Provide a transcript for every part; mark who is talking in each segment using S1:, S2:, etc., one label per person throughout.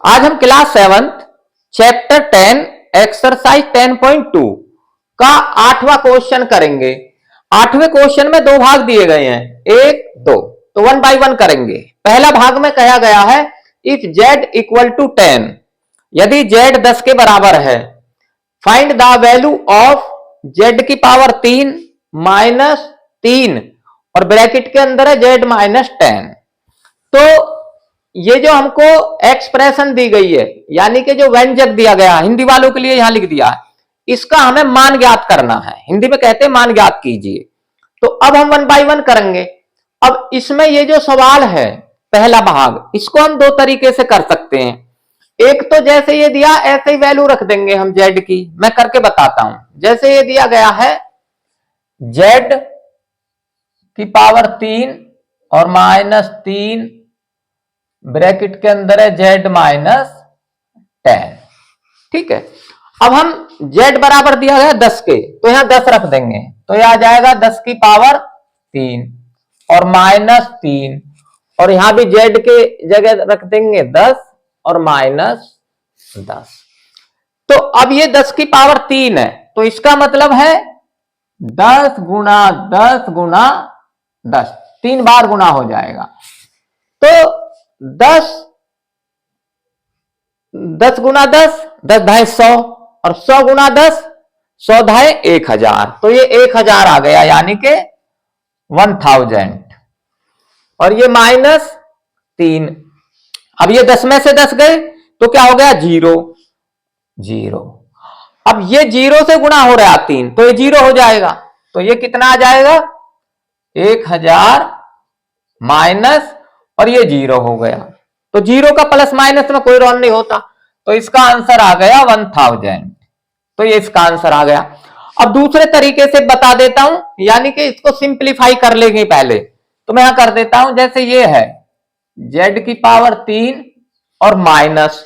S1: आज हम class 7th chapter 10 exercise 10.2 का 8वां क्वेश्चन करेंगे। 8वें क्वेश्चन में दो भाग दिए गए हैं, 1, 2, तो 1 बाय 1 करेंगे। पहला भाग में कहा गया है इफ z इक्वल टू 10, यदि z 10 के बराबर है, find the value of z की पावर 3 माइनस 3 और ब्रैकेट के अंदर है z माइनस 10। तो ये जो हमको एक्सप्रेशन दी गई है, यानी कि जो व्यंजक दिया गया है, हिंदी वालों के लिए यहां लिख दिया है, इसका हमें मान ज्ञात करना है। हिंदी में कहते हैं मान ज्ञात कीजिए। तो अब हम 1 बाय 1 करेंगे। अब इसमें ये जो सवाल है पहला भाग, इसको हम दो तरीके से कर सकते हैं। एक तो जैसे ये दिया ऐसे ही वैल्यू रख देंगे हम जेड की। मैं करके बताता हूं। जैसे ये दिया गया है जेड की पावर 3 और माइनस 3 ब्रैकेट के अंदर है z माइनस 10। ठीक है। अब हम z बराबर दिया गया 10 के, तो यहां 10 रख देंगे, तो यह आ जाएगा 10 की पावर 3 और माइनस 3, और यहां भी z के जगह रख देंगे 10 और माइनस 10। तो अब ये 10 की पावर 3 है, तो इसका मतलब है 10 गुना 10 गुना 10, 3 बार गुना हो जाएगा। तो 10 गुना 10, 10 धाए 100, और 100 गुना 10, 100 धाए 1000, तो ये 1000 आ गया, यानी कि 1000। और ये माइनस 3, अब ये 10 में से 10 गए तो क्या हो गया, 0 0। अब ये 0 से गुना हो रहा 3, तो ये 0 हो जाएगा, तो ये कितना आ जाएगा 1000 माइनस, और ये 0 हो गया। तो 0 का प्लस माइनस में कोई रोल नहीं होता, तो इसका आंसर आ गया 1000। तो ये इसका आंसर आ गया। अब दूसरे तरीके से बता देता हूं, यानी कि इसको सिंप्लीफाई कर लेंगे पहले। तो मैं यहां कर देता हूं, जैसे ये है z की पावर 3 और माइनस,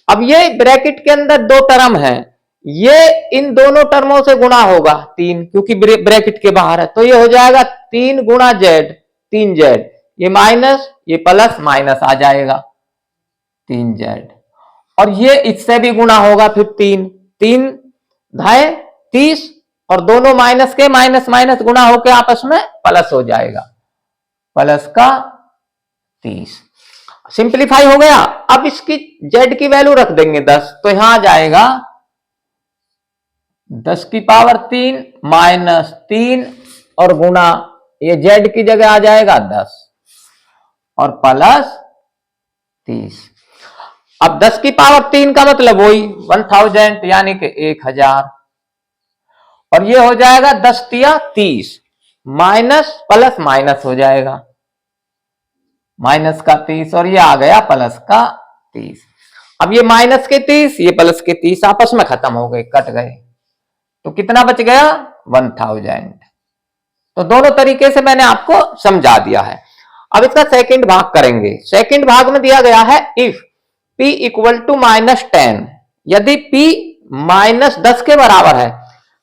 S1: अब ये ब्रैकेट के अंदर दो टर्म है, ये इन दोनों टर्मों से गुणा होगा 3, क्योंकि ब्रैकेट के बाहर है, तो ये हो जाएगा 3 गुणा z, 3z, ये माइनस ये प्लस माइनस आ जाएगा 3z, और ये इससे भी गुणा होगा फिर 3 धाए 30, और दोनों माइनस के माइनस माइनस गुणा होकर आपस में प्लस हो जाएगा, प्लस का 30। सिंप्लीफाई हो गया। अब इसकी z की वैल्यू रख देंगे 10, तो यहां आ जाएगा 10 की पावर 3 माइनस 3 और गुणा, ये z की जगह आ जाएगा 10 और प्लस 30। अब 10 की पावर 3 का मतलब वही 1000, यानी कि 1000, और ये हो जाएगा 10 तिया 30, माइनस प्लस माइनस हो जाएगा, माइनस का 30, और ये आ गया प्लस का 30। अब ये माइनस के 30 ये प्लस के 30 आपस में खत्म हो गए, कट गए, तो कितना बच गया 1000। तो दोनों तरीके से मैंने आपको समझा दिया है। अब इसका सेकंड भाग करेंगे। सेकंड भाग में दिया गया है if p equal to minus 10, यदि p माइनस 10 के बराबर है,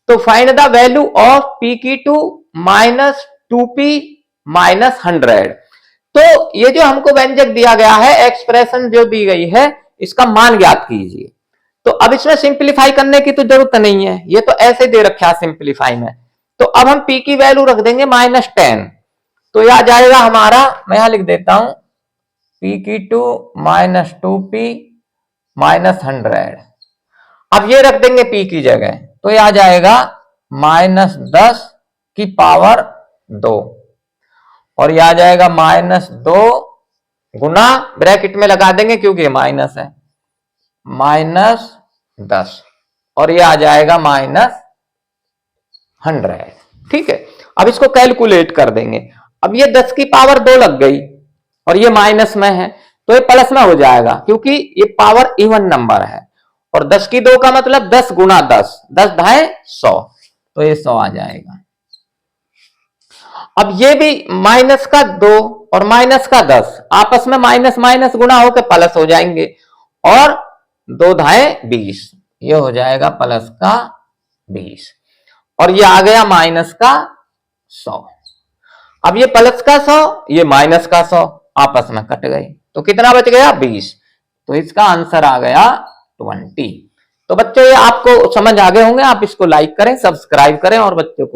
S1: तो find the value of p की टू माइनस 2p माइनस 100। तो ये जो हमको व्यंजक दिया गया है, एक्सप्रेशन जो दी गई है, इसका मान ज्ञात कीजिए। तो अब इसमें सिंप्लीफाई करने की तो जरूरत नहीं है, ये तो ऐसे दे रखा है सिंप्लीफाई में। तो अब हम p की वैल्यू रख देंगे माइनस 10, तो यह आ जाएगा हमारा, मैं यहां लिख देता हूं p की टू माइनस 2p माइनस 100। अब ये रख देंगे p की जगह, तो यह आ जाएगा माइनस 10 की पावर 2, और यह आ जाएगा माइनस 2 गुना, ब्रैकेट में लगा देंगे क्योंकि माइनस है, माइनस 10, और यह आ जाएगा माइनस 100। ठीक है। अब इसको कैलकुलेट कर देंगे। अब ये 10 की पावर 2 लग गई, और ये माइनस में है, तो ये प्लस में हो जाएगा, क्योंकि ये पावर इवन नंबर है, और 10 की 2 का मतलब 10 गुना 10, 10 धाए 100, तो ये 100 आ जाएगा। अब ये भी माइनस का 2 और माइनस का 10 आपस में माइनस माइनस गुणा होकर प्लस हो जाएंगे, और 2 धाए 20, ये हो जाएगा प्लस का 20, और ये आ गया माइनस का 100। अब ये प्लस का 100 ये माइनस का 100 आपस में कट गए, तो कितना बच गया 20। तो इसका आंसर आ गया 20। तो बच्चों ये आपको समझ आ गए होंगे, आप इसको लाइक करें, सब्सक्राइब करें और बच्चों को